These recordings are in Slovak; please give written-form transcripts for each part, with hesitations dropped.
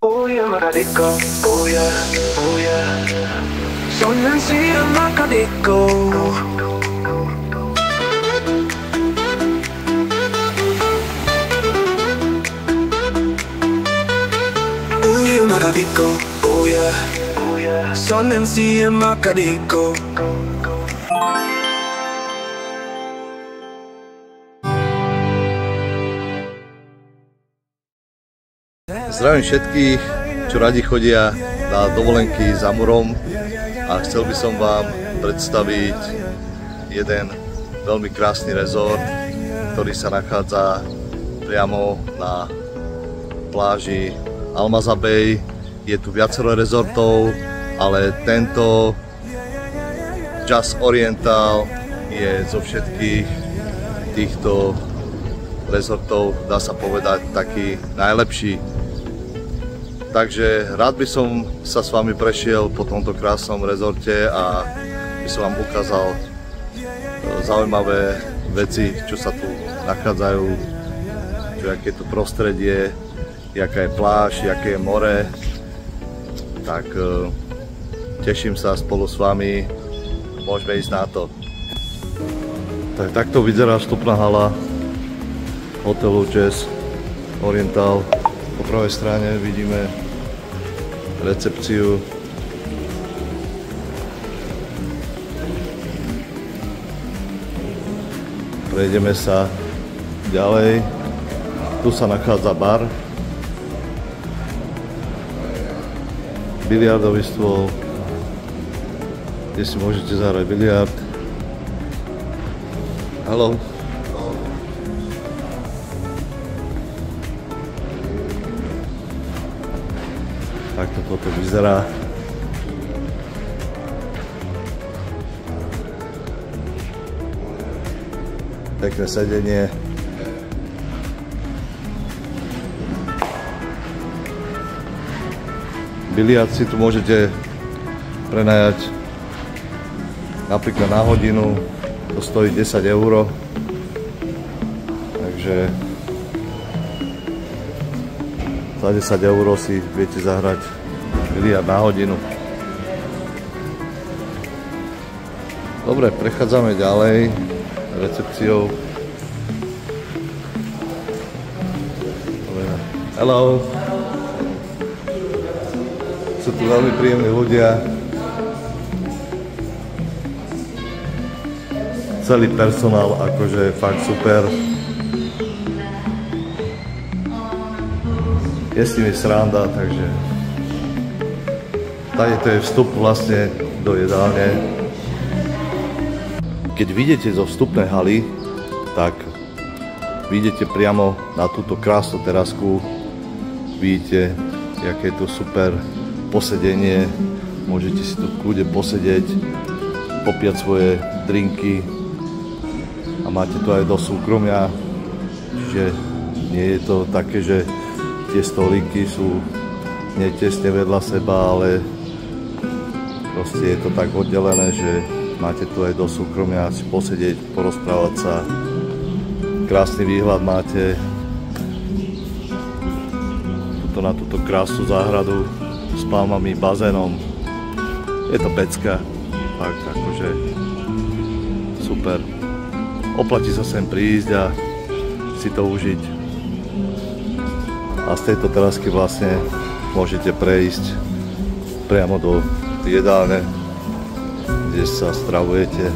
Oh yeah, Macadico, oh yeah, oh yeah. Sonansia Macadico. Oh yeah, Macadico, oh yeah, oh yeah. Sonansia Macadico. Zdravím všetkých, čo radi chodia na dovolenky za morom, a chcel by som vám predstaviť jeden veľmi krásny rezort, ktorý sa nachádza priamo na pláži Almaza Bay. Je tu viacero rezortov, ale tento Just Oriental je zo všetkých týchto rezortov, dá sa povedať, taký najlepší. Takže rád by som sa s vami prešiel po tomto krásnom rezorte a by som vám ukázal zaujímavé veci, čo sa tu nachádzajú, aké je tu prostredie, jaká je pláž, jaké je more. Tak teším sa spolu s vami, môžeme ísť na to. Tak takto vyzerá vstupná hala hotelu Just Oriental. Po pravej strane vidíme recepciu. Prejdeme sa ďalej. Tu sa nachádza bar, biliardový stôl, kde si môžete zahrať biliard. Haló. Takto toto vyzerá. Pekné sedenie. Biliard si tu môžete prenajať napríklad na hodinu, to stojí 10 €. Takže za 10 € si viete zahrať biliard na hodinu. Dobre, prechádzame ďalej recepciou. Hello. Sú tu veľmi príjemní ľudia. Celý personál akože fakt super. Je s nimi sranda, takže tady to je vstup vlastne do jedálne. Keď vidíte zo vstupnej haly, tak vidíte priamo na túto krásnu terasku. Vidíte, aké je tu super posedenie. Môžete si tu v kľude posedieť, popíjať svoje drinky a máte tu aj do súkromia. Čiže nie je to také, že tie stolíky sú netesne vedľa seba, ale proste je to tak oddelené, že máte tu aj do súkromia si posedieť, porozprávať sa. Krásny výhľad máte tuto na túto krásnu záhradu s palmami, bazénom. Je to pecka, fakt akože super. Oplatí sa sem prísť a si to užiť. A z tejto terasky vlastne môžete prejsť priamo do jedálne, kde sa stravujete.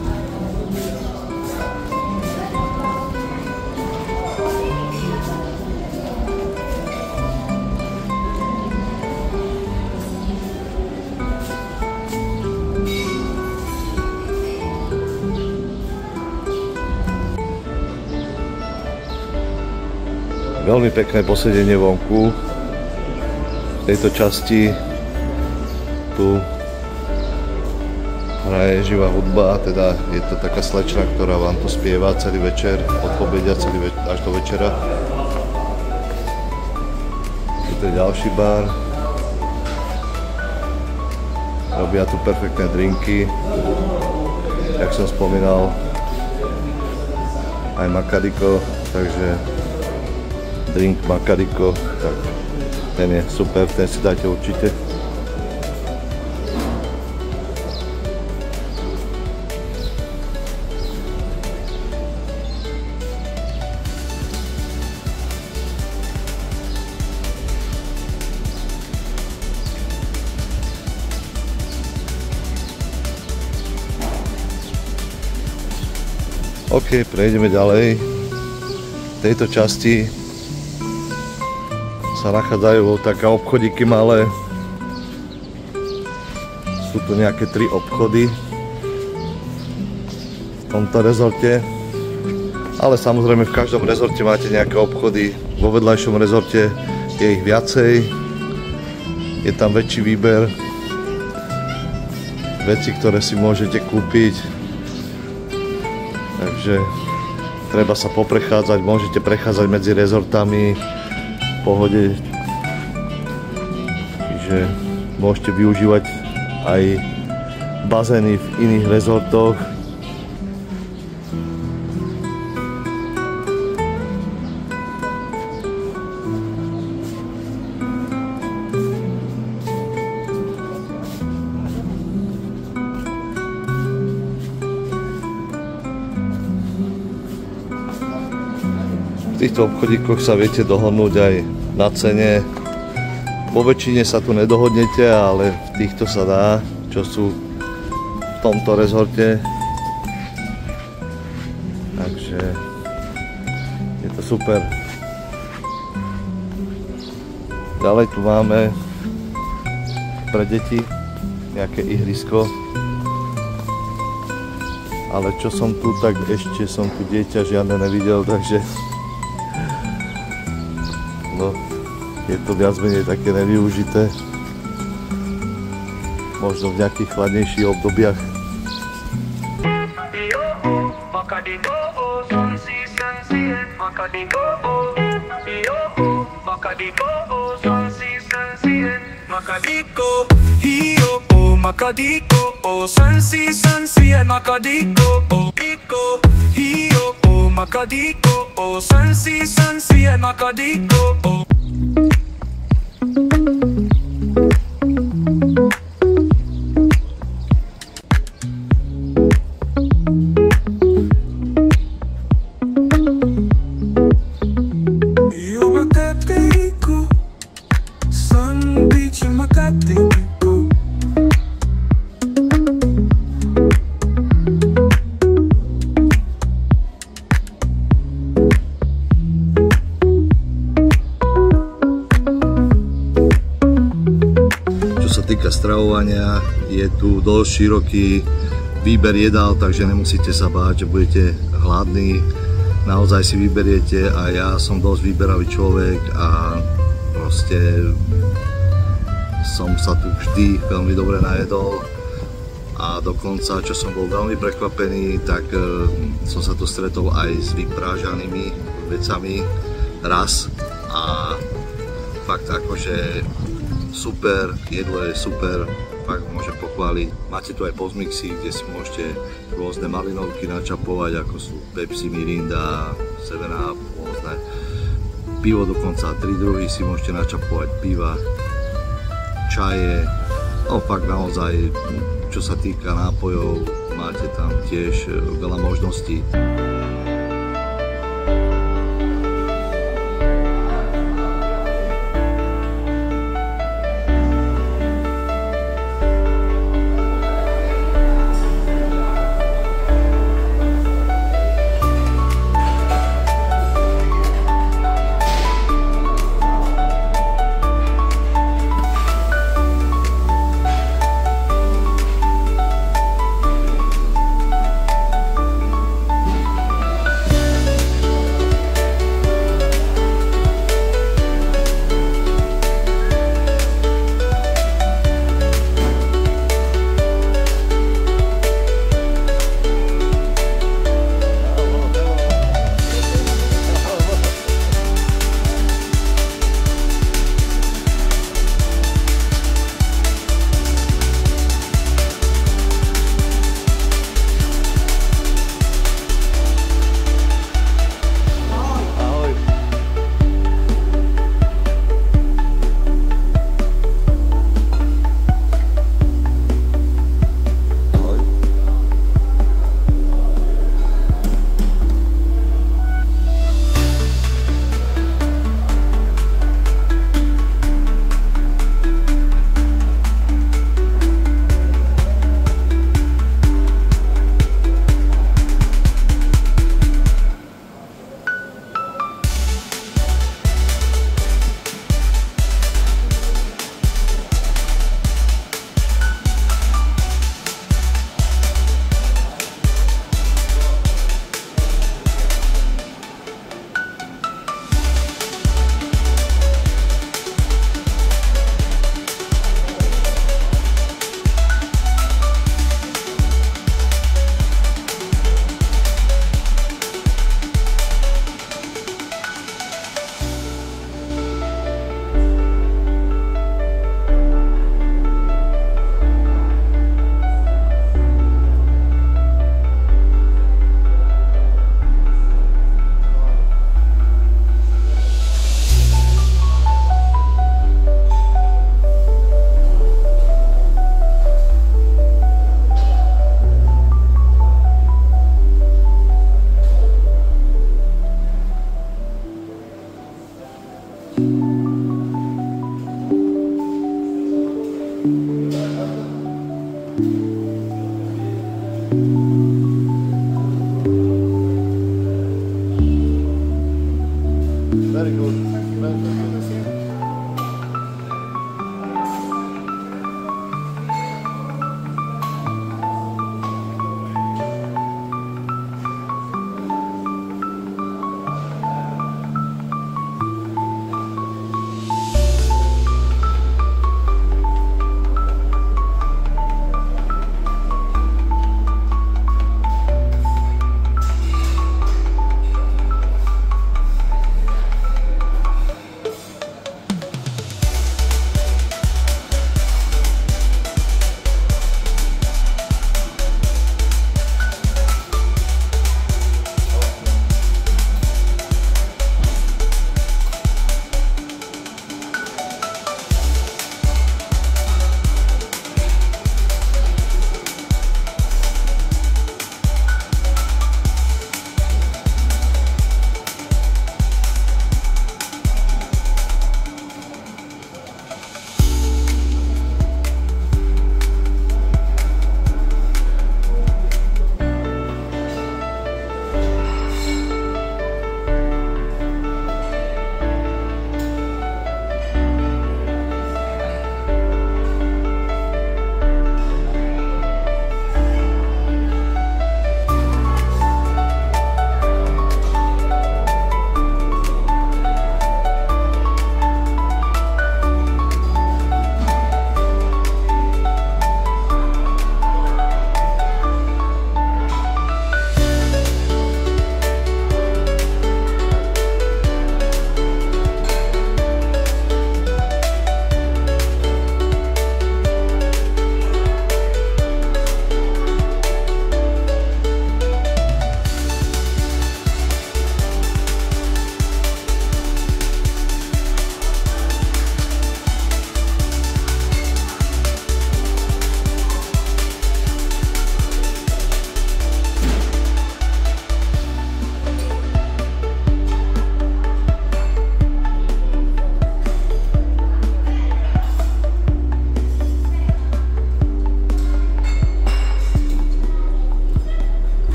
Veľmi pekné posedenie vonku. V tejto časti tu hraje živá hudba, teda je to taká slečna, ktorá vám to spieva celý večer, od obedia až do večera. Tu je ďalší bar. Robia tu perfektné drinky. Jak som spomínal, aj Macadico, takže drink Macadico, tak ten je super, ten si dajte určite. OK, prejdeme ďalej. V tejto časti sa nachádzajú také obchodíky malé. Sú tu nejaké 3 obchody v tomto rezorte. Ale samozrejme v každom rezorte máte nejaké obchody. Vo vedľajšom rezorte je ich viacej. Je tam väčší výber vecí, ktoré si môžete kúpiť. Takže treba sa poprechádzať, môžete prechádzať medzi rezortami v pohode. Čiže môžete využívať aj bazény v iných rezortoch. V týchto obchodíkoch sa viete dohodnúť aj na cene. Po väčšine sa tu nedohodnete, ale v týchto sa dá, čo sú v tomto rezorte. Takže je to super. Ďalej tu máme pre deti nejaké ihrisko. Ale čo som tu, tak ešte som tu dieťa žiadne nevidel, takže no, je to viac menej také nevyužité. Možno v nejakých chladnejších obdobiach. Stravovania je tu dosť široký výber jedál, takže nemusíte sa báť, že budete hladní. Naozaj si vyberiete a ja som dosť vyberavý človek a proste som sa tu vždy veľmi dobre najedol a dokonca, čo som bol veľmi prekvapený, tak som sa tu stretol aj s vyprážanými vecami raz a fakt akože super, jedlo je super, fakt môžem pochváliť. Máte tu aj postmixy, kde si môžete rôzne malinovky načapovať, ako sú Pepsi, Mirinda, 7up, rôzne. Pivo dokonca, 3 druhy si môžete načapovať, piva, čaje, no fakt naozaj, čo sa týka nápojov, máte tam tiež veľa možností. Very good. Very good.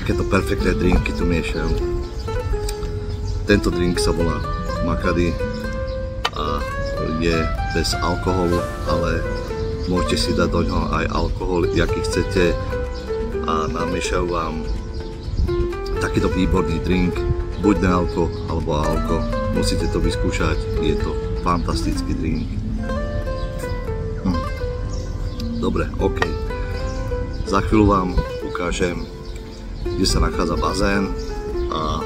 takéto perfektné drinky tu miešajú. Tento drink sa volá Makady a je bez alkoholu, ale môžete si dať do ňoho aj alkohol, aký chcete, a namiešajú vám takýto výborný drink, buď nealko alebo alko. Musíte to vyskúšať, je to fantastický drink. Dobre, OK. Za chvíľu vám ukážem, kde sa nachádza bazén a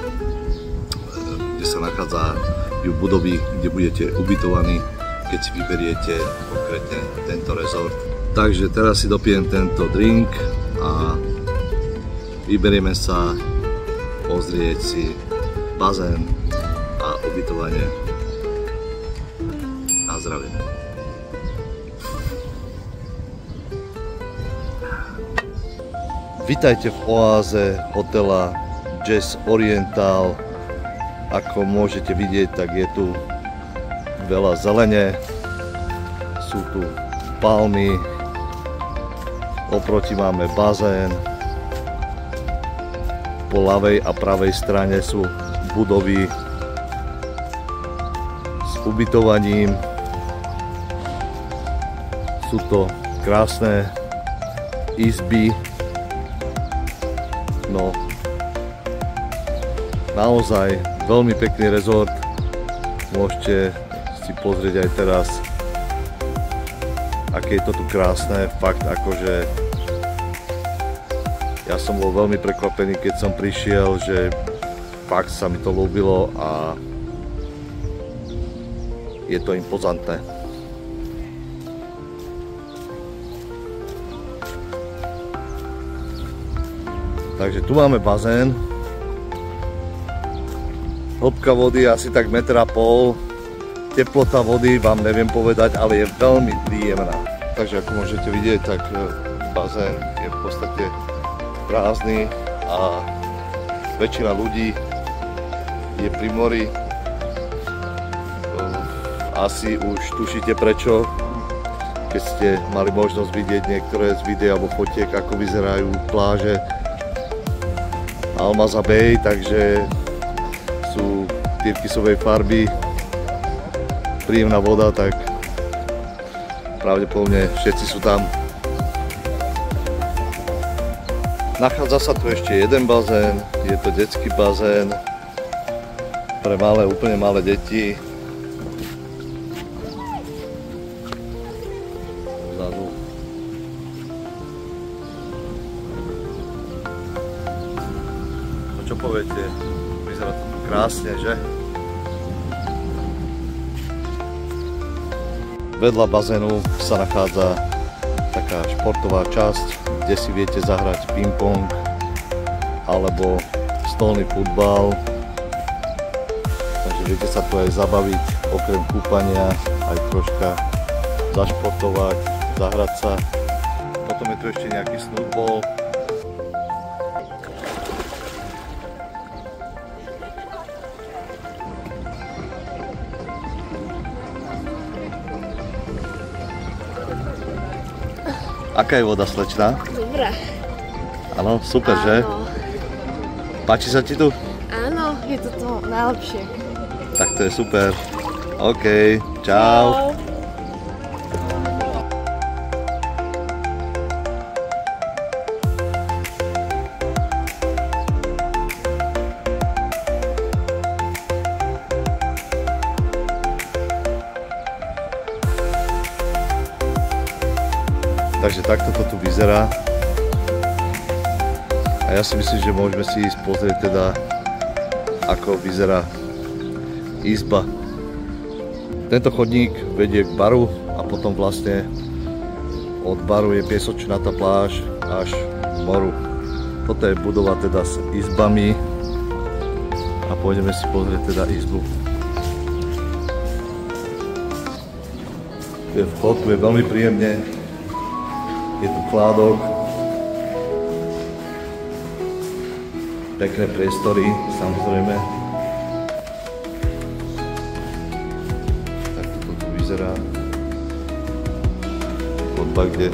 kde sa nachádzajú budovy, kde budete ubytovaní, keď si vyberiete konkrétne tento rezort. Takže teraz si dopijem tento drink a vyberieme sa pozrieť si bazén a ubytovanie. Na zdravie. Vítajte v oáze hotela Jazz Oriental. Ako môžete vidieť, tak je tu veľa zelene, sú tu palmy, oproti máme bazén, po ľavej a pravej strane sú budovy s ubytovaním. Sú to krásne izby. No, naozaj veľmi pekný rezort. Môžete si pozrieť aj teraz, aké je to tu krásne. Fakt, akože ja som bol veľmi prekvapený, keď som prišiel, že fakt sa mi to ľúbilo a je to impozantné. Takže tu máme bazén. Hĺbka vody asi tak 1,5 m. Teplota vody vám neviem povedať, ale je veľmi príjemná. Takže ako môžete vidieť, tak bazén je v podstate prázdny a väčšina ľudí je pri mori. Asi už tušíte prečo, keď ste mali možnosť vidieť niektoré z videí alebo fotiek, ako vyzerajú pláže Almaza Bay, takže sú tyrkysovej farby, príjemná voda, tak pravdepodobne všetci sú tam. Nachádza sa tu ešte jeden bazén, je to detský bazén pre malé, úplne malé deti. Vzadu. No čo poviete? Vyzerá to tu krásne, že? Vedľa bazénu sa nachádza taká športová časť, kde si viete zahrať ping-pong alebo stolný futbal. Takže viete sa tu aj zabaviť, okrem kúpania, aj troška zašportovať, zahrať sa. Potom je tu ešte nejaký snowball. Aká je voda, slečná? Dobrá. Áno, super, že? Páči sa ti tu? Áno, je to to najlepšie. Tak to je super. OK, čau. Takže takto to tu vyzerá. A ja si myslím, že môžeme si ísť pozrieť teda, ako vyzerá izba. Tento chodník vedie k baru a potom vlastne od baru je piesočnatá pláž až k moru. Toto je budova teda s izbami a pôjdeme si pozrieť teda izbu. Tu je vchod, tu je veľmi príjemne. Je tu chládok, pekné priestory, samozrejme. Tak toto tu vyzerá. Chodba, kde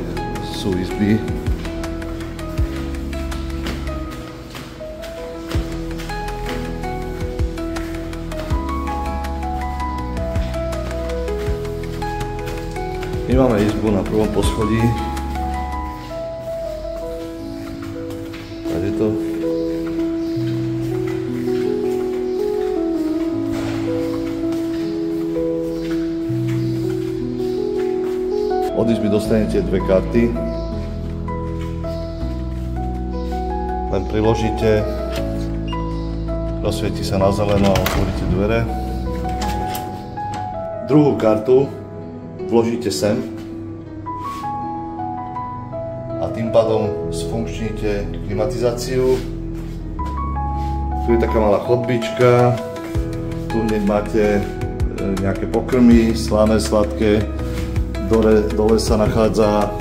sú izby. My máme izbu na prvom poschodí. Tady je to. Od izby dostanete dve karty. Len priložíte, rozsvieti sa na zeleno a otvoríte dvere. Druhú kartu vložíte sem a tým pádom sfunkčníte klimatizáciu. Tu je taká malá chodbička, tu hneď máte nejaké pokrmy, slané, sladké. Dole sa nachádza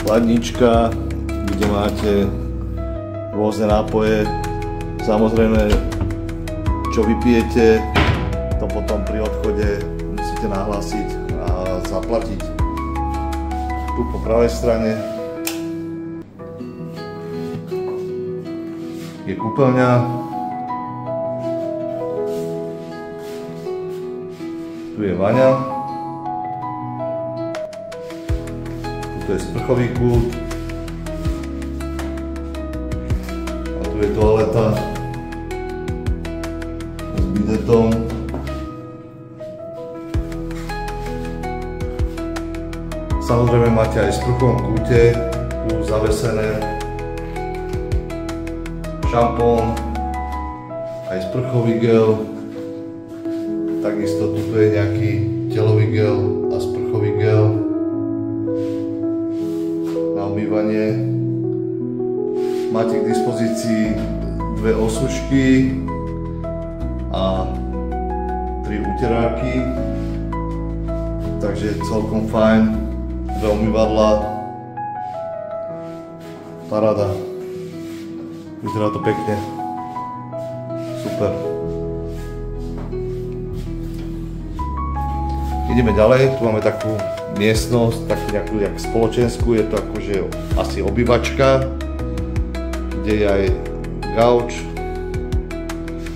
chladnička, kde máte rôzne nápoje. Samozrejme, čo vypijete, to potom pri odchode musíte nahlásiť a zaplatiť. Tu po pravej strane je kúpeľňa. Tu je vaňa. Tu je sprchový kút. A tu je toaleta s bidetom. Samozrejme máte aj v sprchovom kúte tu zavesené šampón, aj sprchový gel. Takisto tu je nejaký telový gel a sprchový gel na umývanie. Máte k dispozícii dve osušky a 3 uteráky, takže celkom fajn. Dve umývadla, paráda. Vyzerá to pekne, super. Ideme ďalej, tu máme takú miestnosť, takú nejakú jak spoločenskú, je to akože asi obývačka, kde je aj gauč,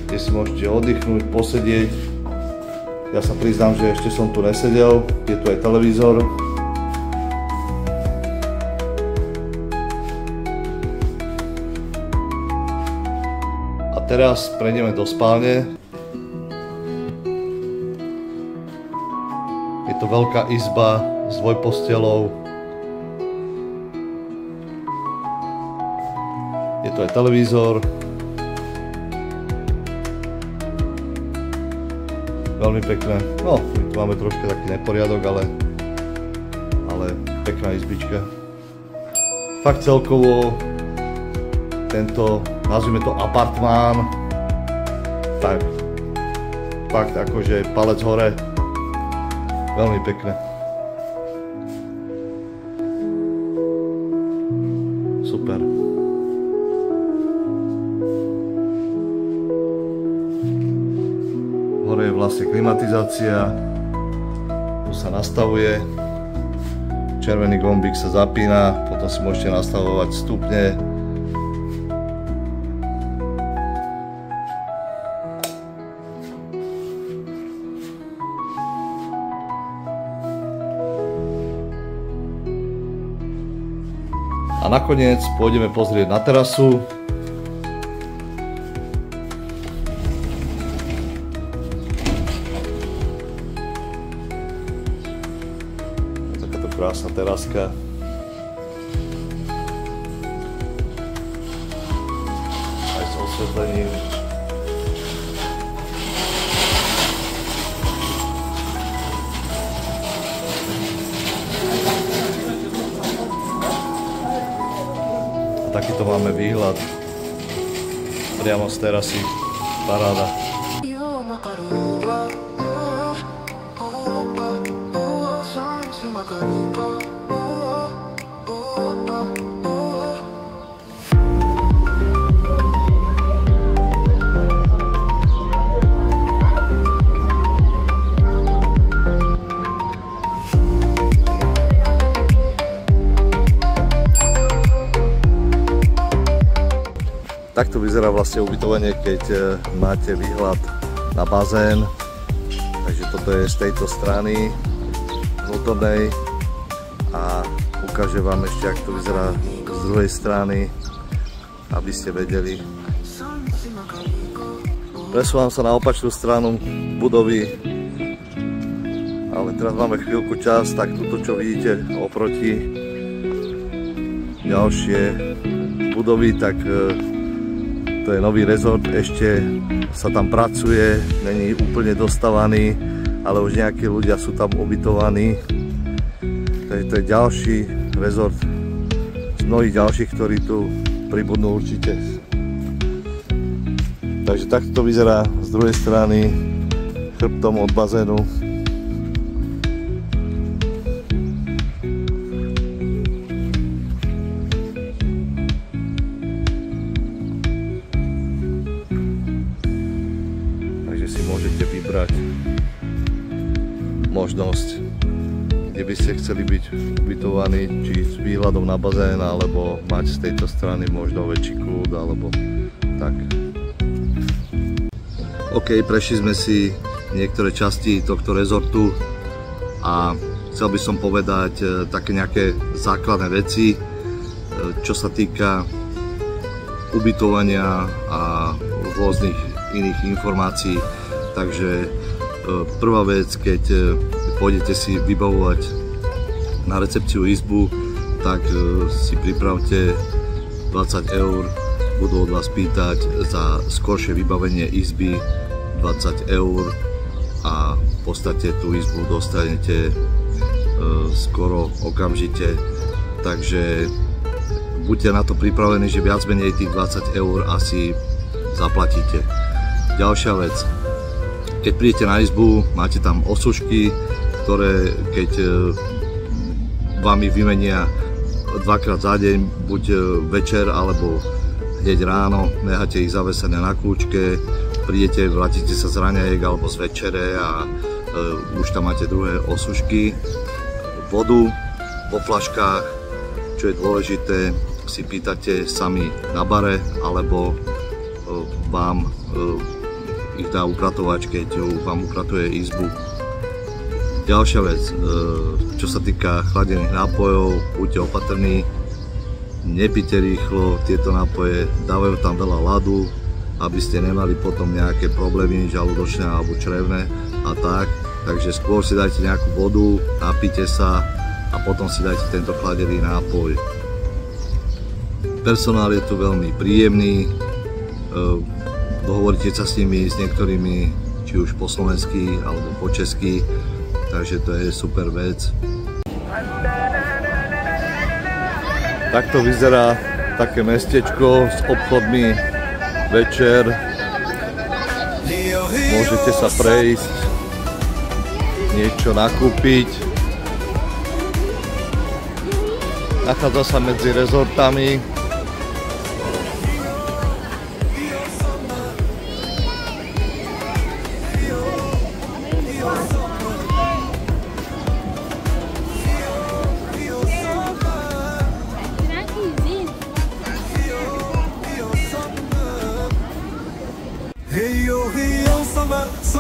kde si môžete oddychnúť, posedieť. Ja sa priznám, že ešte som tu nesedel, je tu aj televízor. A teraz prejdeme do spálne. Je to veľká izba s dvojpostelou. Je to aj televízor. Veľmi pekné. No, tu máme troška taký neporiadok, ale pekná izbička. Fakt celkovo tento, nazvime to apartmán, tak fakt akože palec hore. Veľmi pekné. Super. Hore je vlastne klimatizácia. Tu sa nastavuje. Červený gombík sa zapína, potom si môžete nastavovať stupne. A nakoniec pôjdeme pozrieť na terasu. Takáto krásna teraska. Aj s osvetlením. Takýto máme výhľad priamo z terasy, paráda. Takto vyzerá vlastne ubytovanie, keď máte výhľad na bazén. Takže toto je z tejto strany. vnútornej a ukážem vám ešte, ako to vyzerá z druhej strany, aby ste vedeli. Presúvam sa na opačnú stranu budovy, ale teraz máme chvíľku čas, tak toto, čo vidíte oproti ďalšie budovy, tak to je nový rezort, ešte sa tam pracuje, není úplne dostavaný, ale už nejakí ľudia sú tam ubytovaní. Takže to je ďalší rezort z mnohých ďalších, ktorí tu pribudnú určite. Takže takto to vyzerá z druhej strany chrbtom od bazénu. Takže si môžete vybrať možnosť, kde by ste chceli byť ubytovaní, či s výhľadom na bazén, alebo mať z tejto strany možno väčší kľud, alebo tak. OK, prešli sme si niektoré časti tohto rezortu a chcel by som povedať také nejaké základné veci, čo sa týka ubytovania a rôznych iných informácií. Takže prvá vec, keď pôjdete si vybavovať na recepciu izbu, tak si pripravte 20 €, budú od vás pýtať za skoršie vybavenie izby 20 € a v podstate tú izbu dostanete skoro okamžite, takže buďte na to pripravení, že viac menej tých 20 € asi zaplatíte. Ďalšia vec, keď prídete na izbu, máte tam osušky, ktoré keď vám ich vymenia dvakrát za deň, buď večer alebo hneď ráno, necháte ich zavesené na kľúčke, prídete, vrátite sa z raňajek alebo z večere a už tam máte druhé osušky. Vodu vo fľaškách, čo je dôležité, si pýtate sami na bare, alebo vám ich dá upratovač, keď vám upratuje izbu. Ďalšia vec, čo sa týka chladených nápojov, buďte opatrní, nepite rýchlo tieto nápoje, dávajú tam veľa ľadu, aby ste nemali potom nejaké problémy žalúdočné alebo črevné a tak. Takže skôr si dajte nejakú vodu, napite sa a potom si dajte tento chladený nápoj. Personál je tu veľmi príjemný, dohovoríte sa s nimi, s niektorými, či už po slovensky alebo po česky, takže to je super vec. Takto vyzerá také mestečko s obchodmi večer. Môžete sa prejsť, niečo nakúpiť. Nachádza sa medzi rezortami.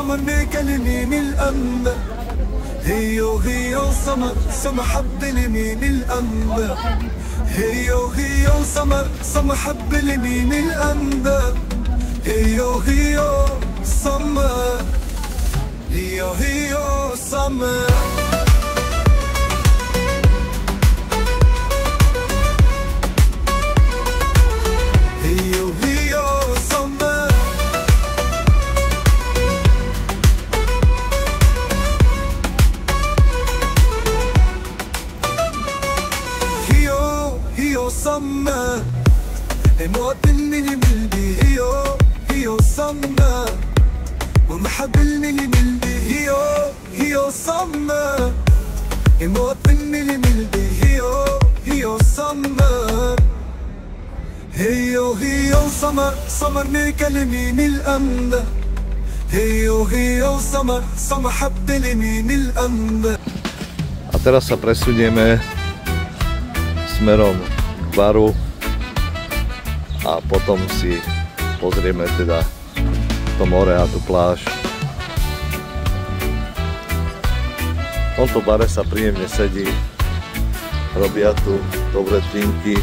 سمر كلمين الأنبا هيو سمر سمر حب اليمين الأنبا هيو سمر حب اليمين الأنبا هيو سمر هيو سمر summer موطني لملبي هيو summer ومحبلني لملبي هيو summer موطني لملبي هيو summer هيو summer كلمين الأنبا هيو summer حبلني من الأنبا. A teraz sa presunieme smerom k baru a potom si pozrieme teda to more a tú pláž. V tomto bare sa príjemne sedí, robia tu dobré drinky,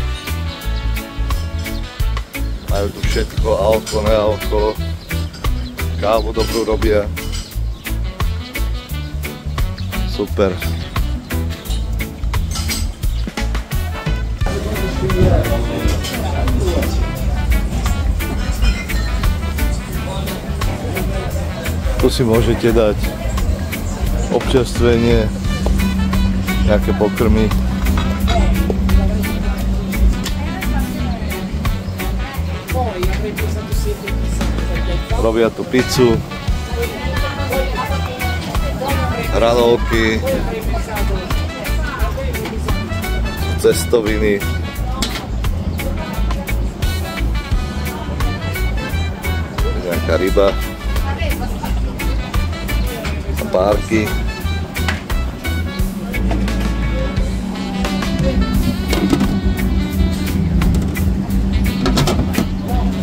majú tu všetko, alko, nealko, kávu dobrú robia. Super. Tu si môžete dať občerstvenie, nejaké pokrmy. Robia tu pizzu, hranolky, cestoviny. Nejaká ryba. Párky.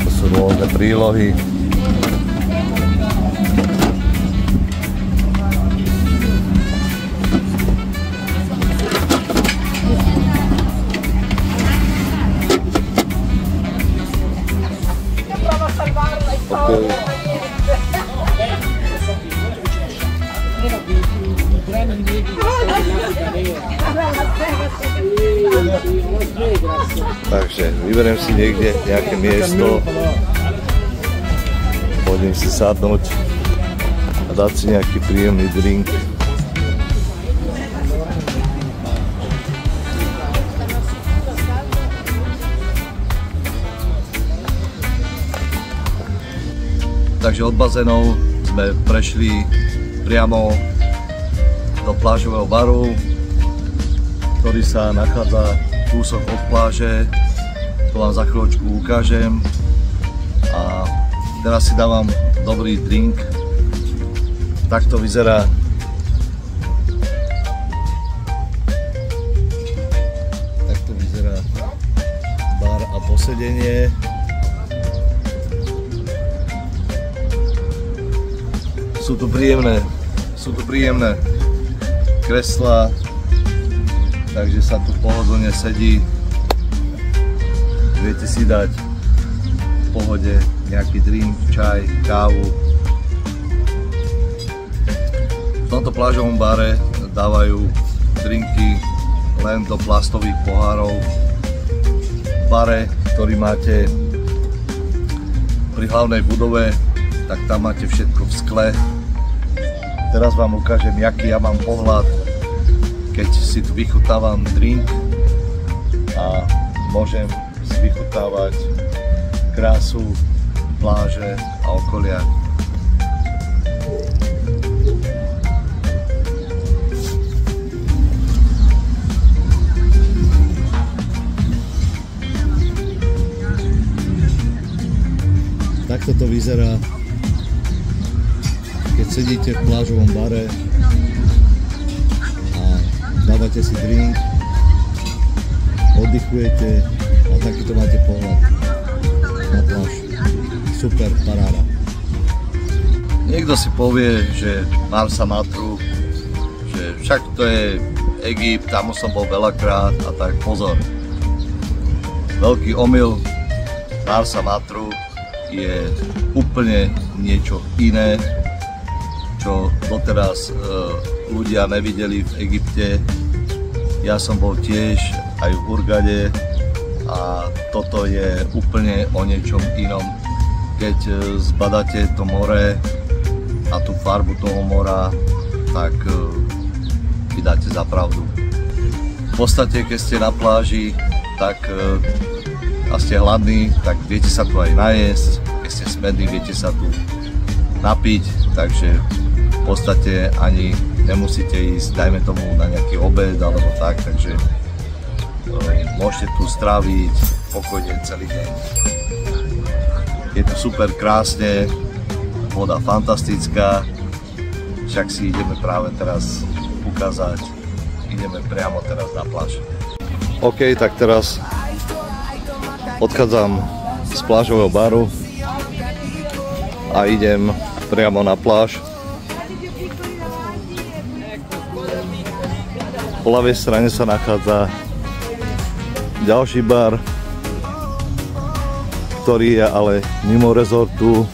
To sú rôzne prílohy. Okay. Takže vyberiem si niekde nejaké miesto, pôjdem si sadnúť a dať si nejaký príjemný drink. Takže od bazénov sme prešli priamo do plážového baru, ktorý sa nachádza kúsok od pláže. To vám za chvíľočku ukážem. A teraz si dávam dobrý drink. Takto vyzerá bar a posedenie. Sú tu príjemné kreslá, takže sa tu pohodlne sedí. Viete si dať v pohode nejaký drink, čaj, kávu. V tomto plážovom bare dávajú drinky len do plastových pohárov. V bare, ktorý máte pri hlavnej budove, tak tam máte všetko v skle. Teraz vám ukážem, jaký ja mám pohľad, keď si tu vychutávam drink a môžem si vychutávať krásu pláže a okolia. Takto to vyzerá, keď sedíte v plážovom bare a dávate si drink, oddychujete a takýto máte pohľad na pláž. Super, paráda. Niekto si povie, že Marsa Matru, že však to je Egypt, tam som bol veľakrát a tak pozor. Veľký omyl. Marsa Matru je úplne niečo iné, čo doteraz ľudia nevideli v Egypte. Ja som bol tiež aj v Hurghade a toto je úplne o niečom inom. Keď zbadáte to more a tú farbu toho mora, tak vy dáte za pravdu. V podstate, keď ste na pláži, tak a ste hladní, tak viete sa tu aj najesť. Keď ste smední, viete sa tu napiť, takže v podstate ani nemusíte ísť, dajme tomu, na nejaký obed alebo tak, takže môžete tu stráviť pokojne celý deň. Je tu super krásne, voda fantastická, však si ideme práve teraz ukázať, ideme priamo teraz na pláž. OK, tak teraz odchádzam z plážového baru a idem priamo na pláž. Po ľavej strane sa nachádza ďalší bar, ktorý je ale mimo rezortu.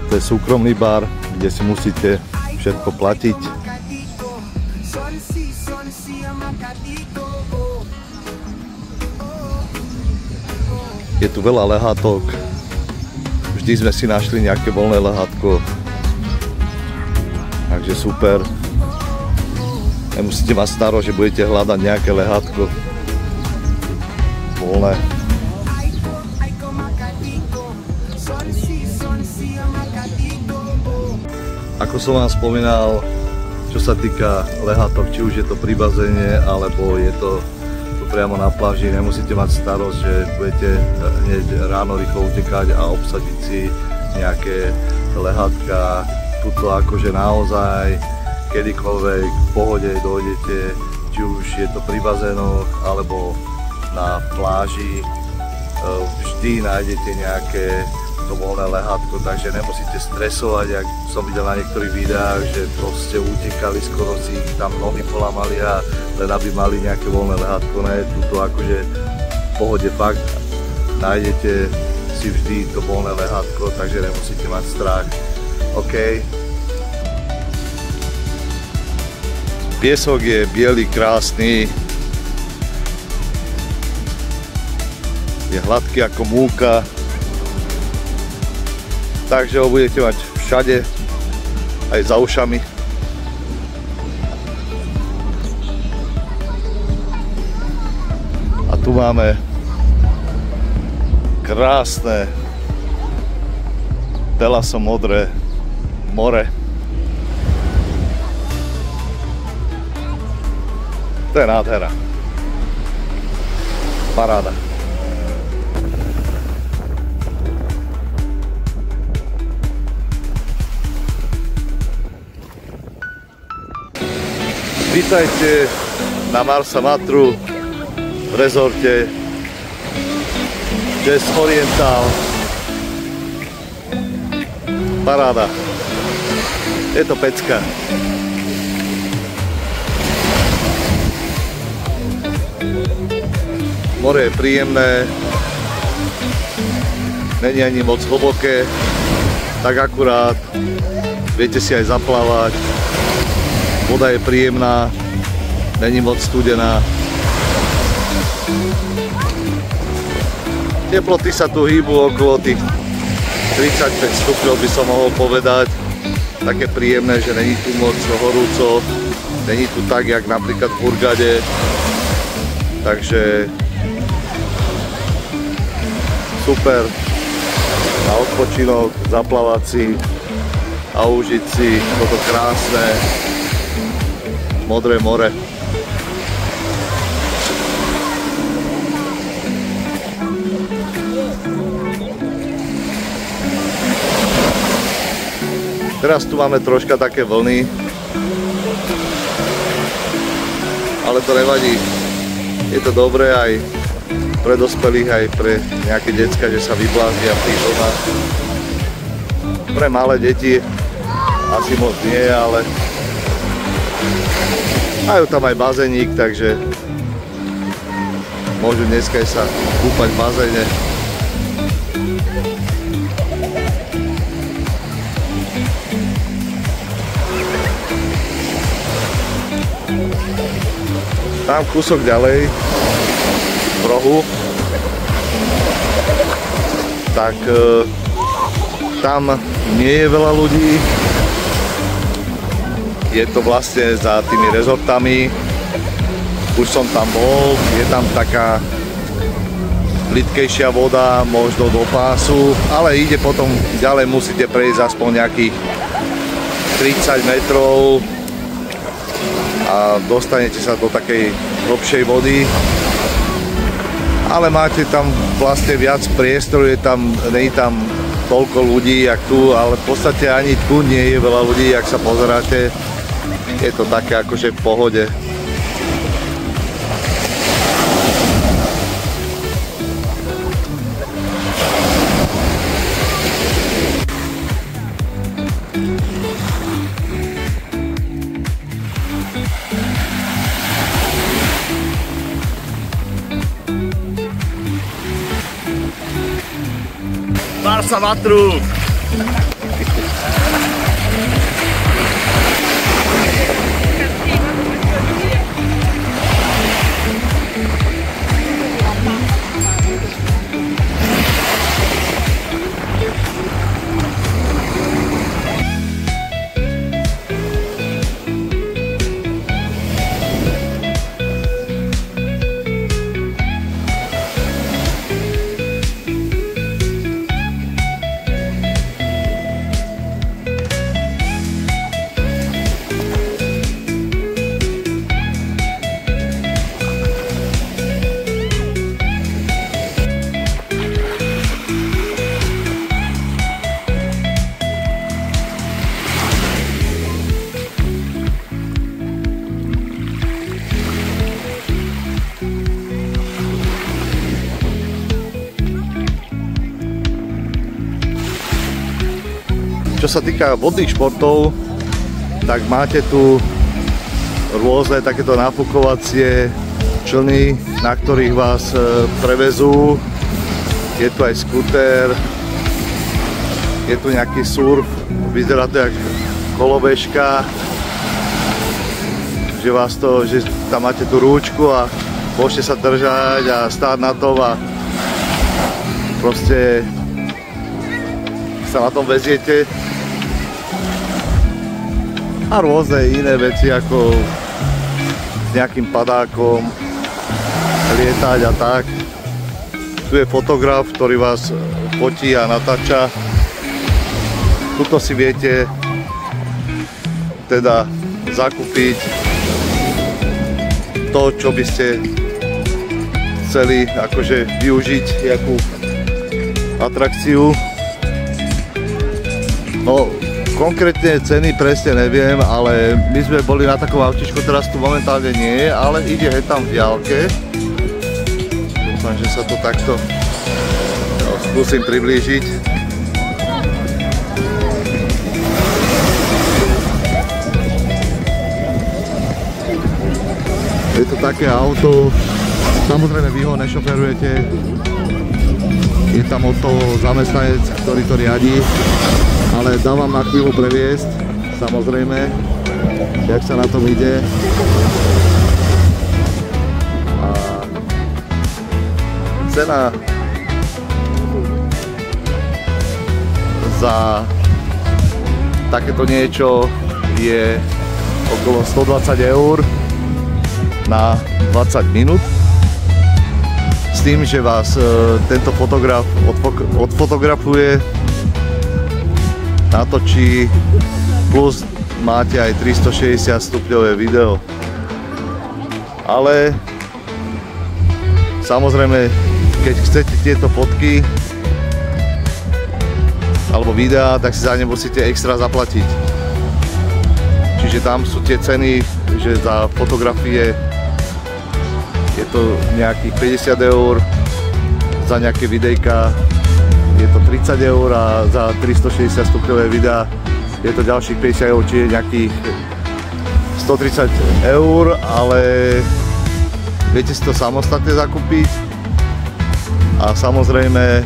To je súkromný bar, kde si musíte všetko platiť. Je tu veľa lehátok. Vždy sme si našli nejaké voľné lehátko. Takže super. Nemusíte mať staro, že budete hľadať nejaké lehátko voľné. Ako som vám spomínal, čo sa týka lehátok, či už je to pri bazéne, alebo je to priamo na pláži, nemusíte mať starosť, že budete hneď ráno rýchlo utekať a obsadiť si nejaké lehátka. Tuto akože naozaj kedykoľvek v pohode dojdete, či už je to pri bazénoch alebo na pláži, vždy nájdete nejaké to voľné lehátko, takže nemusíte stresovať, jak som videl na niektorých videách, že proste utekali, skoro si tam nohy polamali a len aby mali nejaké voľné lehátko. Ne, tuto akože v pohode fakt nájdete si vždy to voľné lehátko, takže nemusíte mať strach. OK. Piesok je biely, krásny, je hladký ako múka. Takže ho budete mať všade, aj za ušami. A tu máme krásne telasomodré more. To je nádhera. Paráda. Vítajte na Marsa Matru v rezorte Jazz Oriental. Paráda. Je to pecka. More je príjemné, není ani moc hlboké, tak akurát viete si aj zaplávať. Voda je príjemná, není moc studená. Teploty sa tu hýbu okolo tých 35 stupňov, by som mohol povedať. Také príjemné, že není tu moc horúco, není tu tak, jak napríklad v Hurghade. Takže super na odpočinok, zaplavať si a užiť si toto krásne modré more. Teraz tu máme troška také vlny, ale to nevadí. Je to dobré aj pre dospelých, aj pre nejaké decka, že sa vybláznia v tých vlnách. Pre malé deti asi moc nie, ale majú tam aj bazénik, takže môžu dneska sa kúpať v bazéne. Tam kúsok ďalej v rohu, tak tam nie je veľa ľudí. Je to vlastne za tými rezortami. Už som tam bol, je tam taká plytkejšia voda, možno do pásu, ale ide potom ďalej, musíte prejsť aspoň nejakých 30 metrov a dostanete sa do takej hlbšej vody. Ale máte tam vlastne viac priestoru, nie je tam toľko ľudí, jak tu, ale v podstate ani tu nie je veľa ľudí, jak sa pozeráte. Je to také akože v pohode. Krása vatru! Čo sa týka vodných športov, tak máte tu rôzne takéto nafukovacie člny, na ktorých vás prevezú. Je tu aj skúter, je tu nejaký surf, vyzerá to jak kolobežka, že tam máte tú rúčku a môžete sa držať a stáť na tom a proste sa na tom veziete. A rôzne iné veci ako s nejakým padákom lietať a tak. Tu je fotograf, ktorý vás fotí a natáča. Tuto si viete teda zakúpiť to, čo by ste chceli akože využiť, jakú atrakciu. No, konkrétne ceny presne neviem, ale my sme boli na takom autičku, teraz tu momentálne nie je, ale ide tam v diaľke. Dúfam, že sa to takto skúsim priblížiť. Je to také auto, samozrejme vy ho nešoferujete, je tam od toho zamestnanec, ktorý to riadi. Ale dám vám na chvíľu previesť, samozrejme, jak sa na tom ide. A cena za takéto niečo je okolo 120 € na 20 minút. S tým, že vás tento fotograf odfotografuje, natočí, plus máte aj 360 stupňové video. Ale samozrejme, keď chcete tieto fotky alebo videá, tak si za ne musíte extra zaplatiť. Čiže tam sú tie ceny, že za fotografie je to nejakých 50 €, za nejaké videjka je to 30 € a za 360 stupňové videa je to ďalších 50 €, čiže nejakých 130 €, ale viete si to samostatne zakúpiť a samozrejme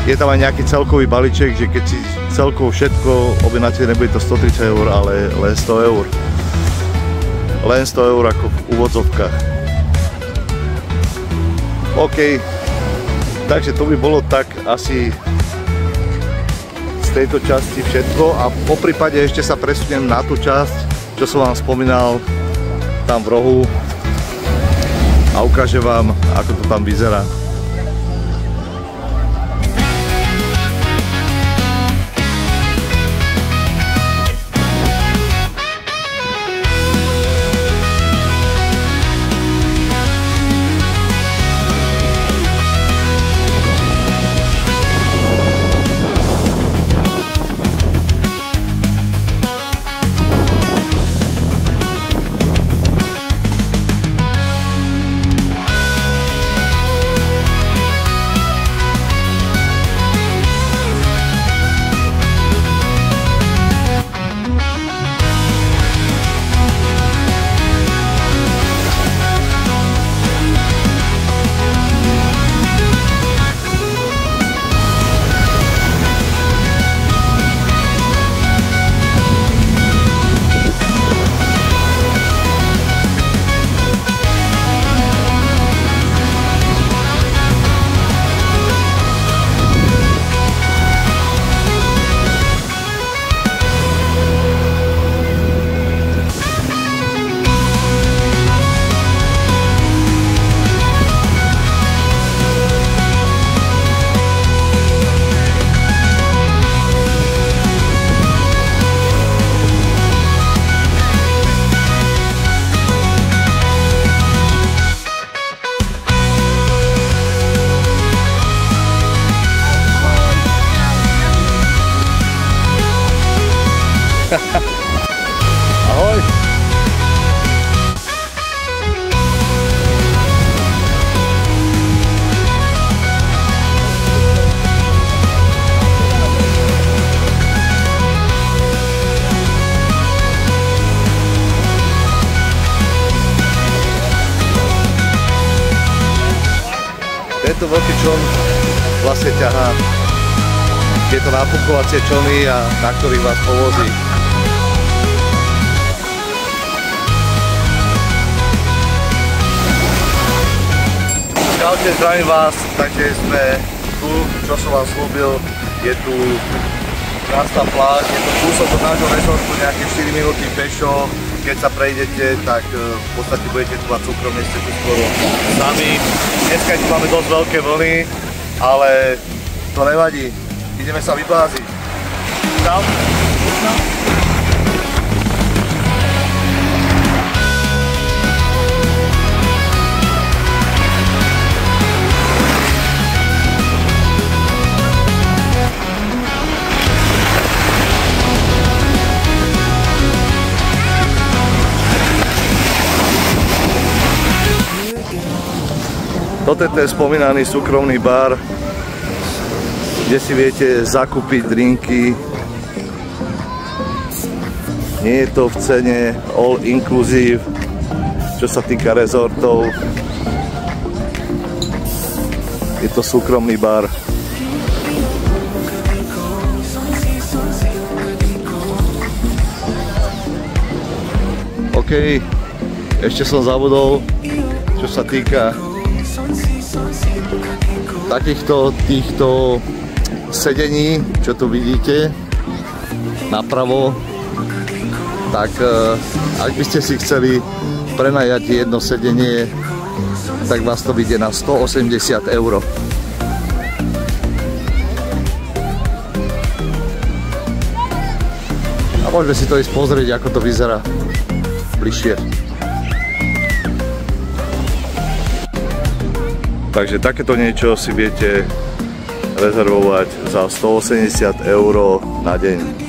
je tam aj nejaký celkový balíček, že keď si celkovo všetko objednáte, nebude to 130 €, ale len 100 €. Len 100 € ako v úvodzovkách. OK, takže to by bolo tak asi tejto časti všetko a po prípade ešte sa presuniem na tú časť, čo som vám spomínal tam v rohu a ukážem vám, ako to tam vyzerá. Tento veľký čln vlastne ťahá tieto nápukovacie člny, a na ktorých vás povozí. Čaute, zdravím vás, takže sme tu, čo som vám slúbil, je tu krásna pláž, je to kúsok od nášho rezortu, nejaké 4 minúty pešo. Keď sa prejdete, tak v podstate budete tu mať súkromne, ste tu skoro sami. Dneska tu máme dosť veľké vlny, ale to nevadí, ideme sa vybláziť. Čau. Toto je ten spomínaný súkromný bar, kde si viete zakúpiť drinky. Nie je to v cene all inclusive, čo sa týka rezortov. Je to súkromný bar. OK, ešte som zabudol, čo sa týka týchto sedení, čo tu vidíte napravo, tak ak by ste si chceli prenajať jedno sedenie, tak vás to vyjde na 180 €. A môžeme si to ísť pozrieť, ako to vyzerá bližšie. Takže takéto niečo si viete rezervovať za 180 € na deň.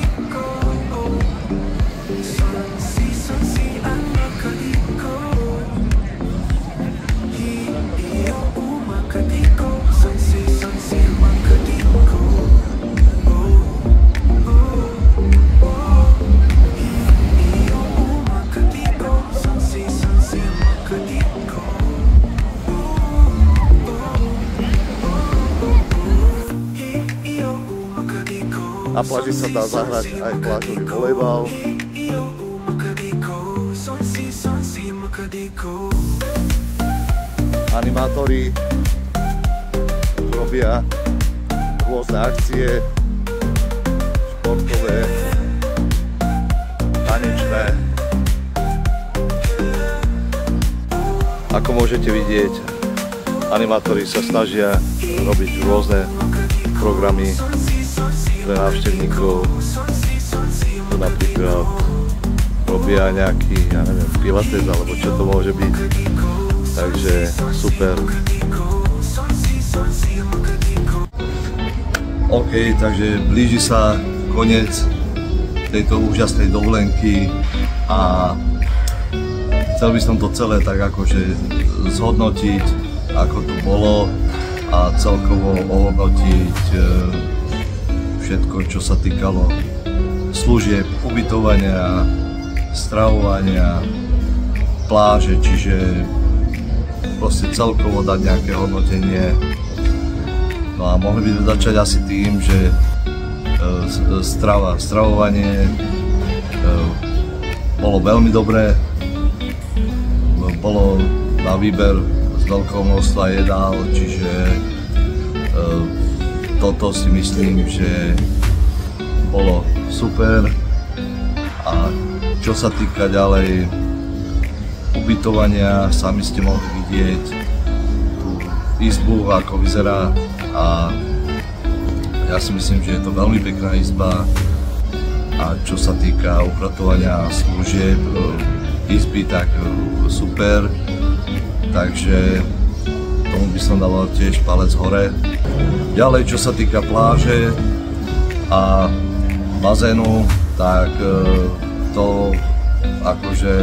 Na pláži sa dá zahrať aj plážový volejbal. Animátori robia rôzne akcie, športové, tanečné. Ako môžete vidieť, animátori sa snažia robiť rôzne programy pre návštevníkov. Tu napríklad robia nejaký, ja neviem, pilates alebo čo to môže byť. Takže super. OK, takže blíži sa koniec tejto úžasnej dovolenky a chcel by som to celé tak akože zhodnotiť, ako to bolo, a celkovo ohodnotiť všetko, čo sa týkalo služieb, ubytovania, stravovania, pláže, čiže proste celkovo dať nejaké hodnotenie. No a mohli by sme začať asi tým, že stravovanie bolo veľmi dobré, bolo na výber z veľkého množstva jedál, čiže toto si myslím, že bolo super. A čo sa týka ďalej ubytovania, sami ste mohli vidieť tú izbu, ako vyzerá, a ja si myslím, že je to veľmi pekná izba. A čo sa týka upratovania služieb izby, tak super. Takže tomu by som dal tiež palec hore. Ďalej, čo sa týka pláže a bazénu, tak to akože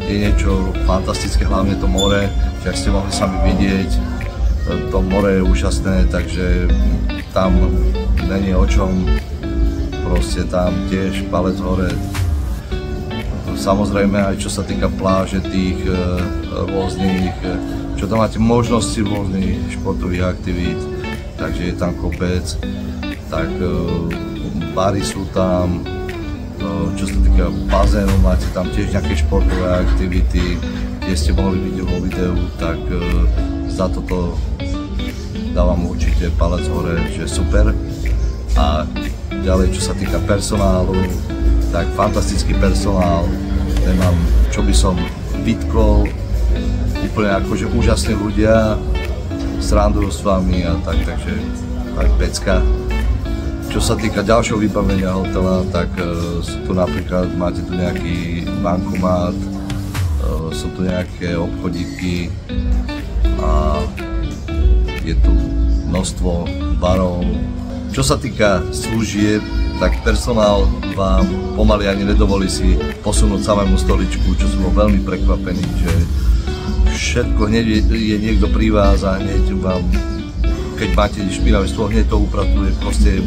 je niečo fantastické, hlavne to more, jak ste mohli sami vidieť, to more je úžasné, takže tam není o čom, proste tam tiež palec hore, samozrejme aj čo sa týka pláže, tých rôznych, čo tam máte možnosti rôznych športových aktivít, takže je tam kopec, tak bary sú tam, čo sa týka bazénu, máte tam tiež nejaké športové aktivity, kde ste mohli vidieť vo videu, tak za toto dávam určite palec hore, že super. A ďalej, čo sa týka personálu, tak fantastický personál, nemám čo by som vytkol, úplne akože úžasní ľudia, srandujú s vami a tak, takže tak pecka. Čo sa týka ďalšieho vybavenia hotela, tak sú tu napríklad, máte tu nejaký bankomat, sú tu nejaké obchodíky a je tu množstvo barov. Čo sa týka služieb, tak personál vám pomaly ani nedovolí si posunúť samému stoličku, čo som bol veľmi prekvapený, že všetko hneď je niekto pri vás a hneď vám, keď máte špinavý stôl, hneď to upratuje, proste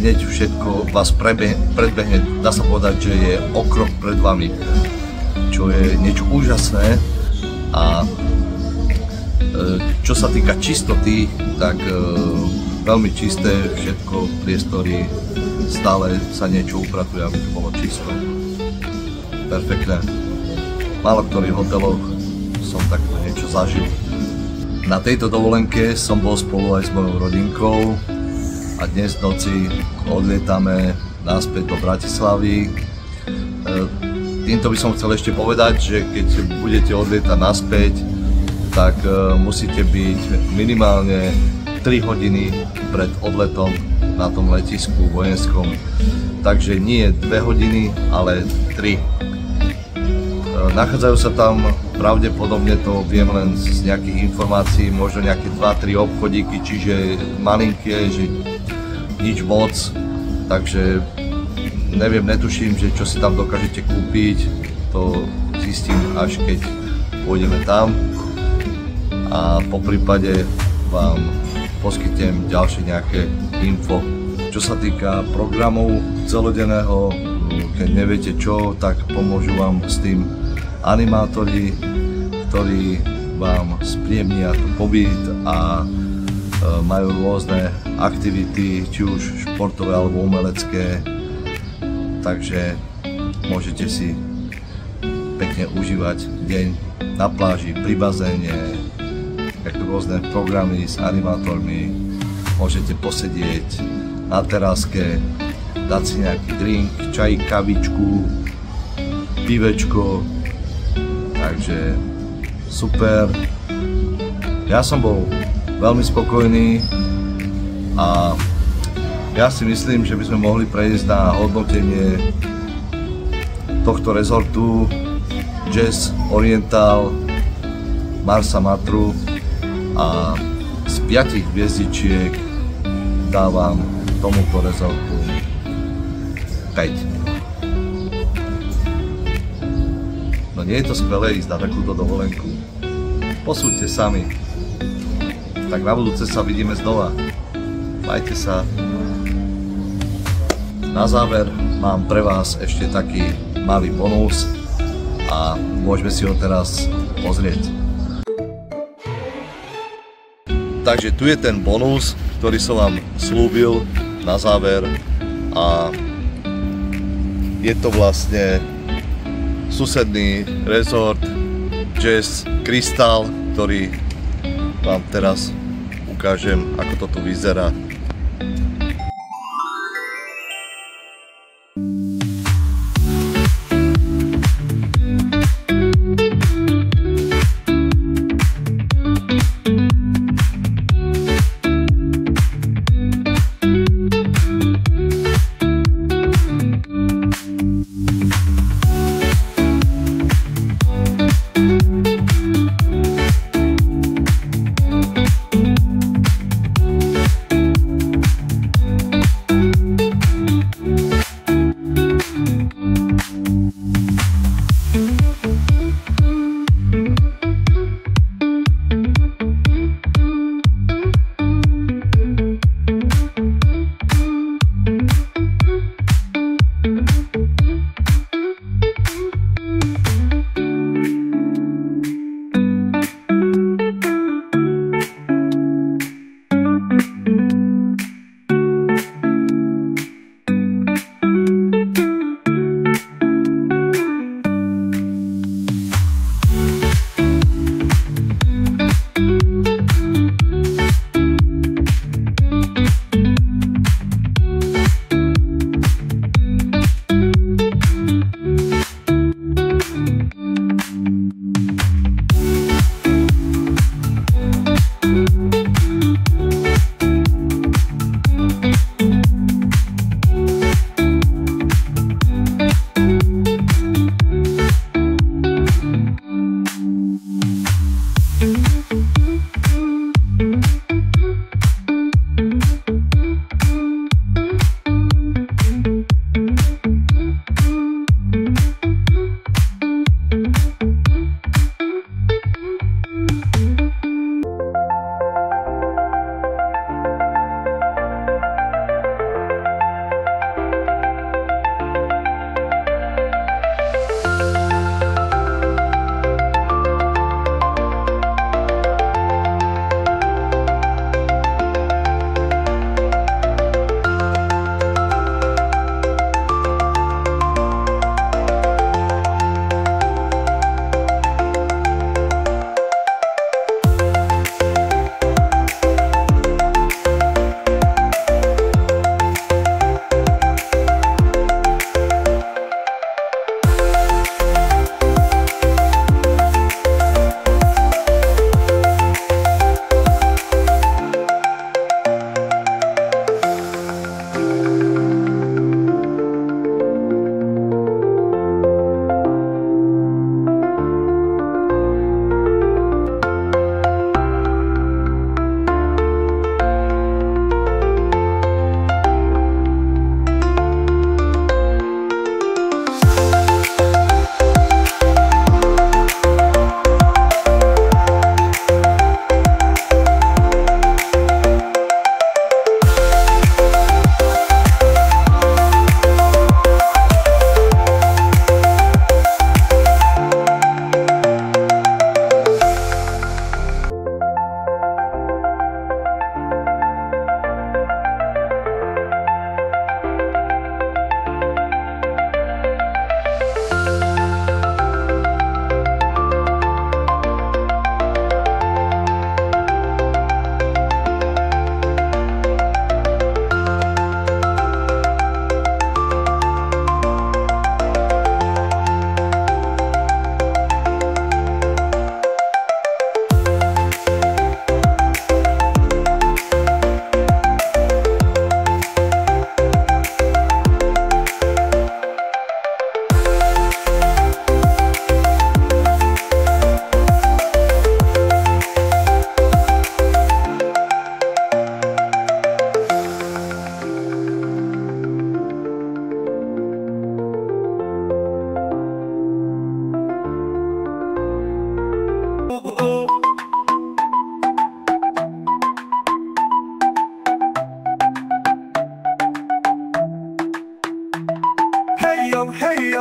hneď všetko vás predbehne, dá sa povedať, že je o krok pred vami, čo je niečo úžasné. A čo sa týka čistoty, tak veľmi čisté všetko, priestory, stále sa niečo upratuje, aby to bolo čisto. Perfektné. V málo ktorých hoteloch som takto niečo zažil. Na tejto dovolenke som bol spolu aj s mojou rodinkou a dnes v noci odlietame naspäť do Bratislavy. Týmto by som chcel ešte povedať, že keď budete odlietať naspäť, tak musíte byť minimálne 3 hodiny pred odletom na tom letisku vojenskom. Takže nie 2 hodiny, ale 3. Nachádzajú sa tam pravdepodobne, to viem len z nejakých informácií, možno nejaké 2-3 obchodíky, čiže malinké, že nič moc. Takže neviem, netuším, že čo si tam dokážete kúpiť, to zistím až keď pôjdeme tam. A po prípade vám poskytnem ďalšie nejaké info. Čo sa týka programov celodenného, keď neviete čo, tak pomôžu vám s tým animátori, ktorí vám spríjemnia pobyt a majú rôzne aktivity, či už športové alebo umelecké, takže môžete si pekne užívať deň na pláži, pri bazéne, rôzne programy s animátormi, môžete posedieť na teráske, dať si nejaký drink, čaj, kavičku, pivečko, takže super. Ja som bol veľmi spokojný a ja si myslím, že by sme mohli prejsť na hodnotenie tohto rezortu Jazz Oriental Marsa Matru a z 5 hviezdičiek dávam tomuto rezortu 5. No nie je to skvelé ísť na takúto dovolenku? Posúďte sami. Tak na budúce sa vidíme znova. Majte sa. Na záver mám pre vás ešte taký malý bonus a môžeme si ho teraz pozrieť. Takže tu je ten bonus, ktorý som vám slúbil na záver a je to vlastne susedný rezort Jazz Crystal, ktorý vám teraz ukážem, ako to tu vyzerá.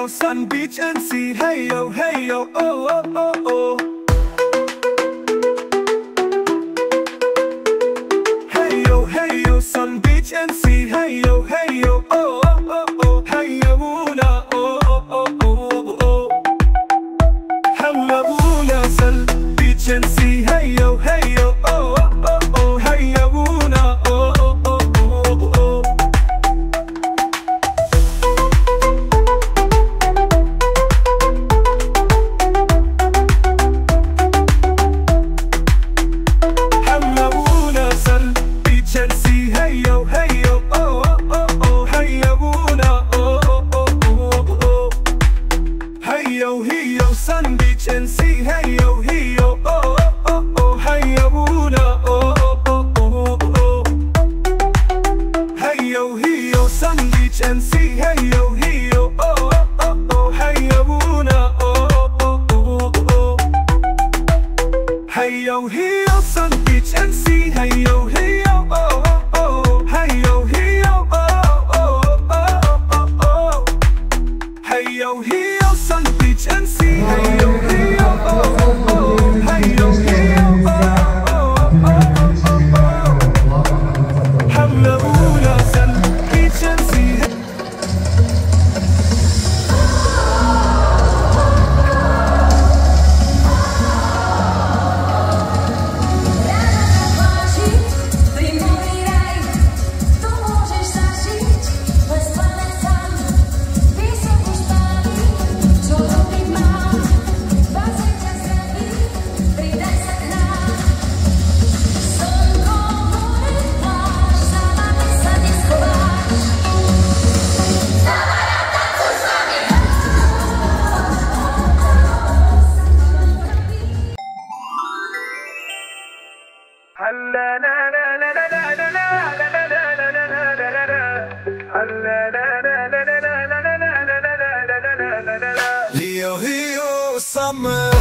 yo, sun, beach and sea. Hey yo, oh, oh, oh, oh. Hey yo, sun, beach and sea. Hey yo, oh, oh, oh, oh. Hey yo, oh, oh, oh, oh, oh. Hallabuna, sun, beach and sea. Hey yo, oh, oh, oh, oh. Hey yo, oh, oh, oh, oh, oh. Hallabuna, sun, beach and sea. Hey yo, oh, oh, oh, oh. Hey yo, oh, oh, oh, oh, oh. Hey yo, sun, beach and sea. Hey yo, oh, oh, oh, oh. Hey yo, oh, oh, oh, oh, oh. Hey yo, sun, beach and sea. Hey yo, oh, oh, oh, oh. Hey yo, oh, oh, oh, oh, oh. Hey yo, sun, beach and sea. Hey yo, oh, oh, oh. Hey yo, oh, oh, oh, oh, oh. Hey yo, sun, beach and sea. Hey yo, oh, oh, oh. Hey yo, oh, oh, oh, oh. Hallelujah, sun, beach and sea. Leo, summer.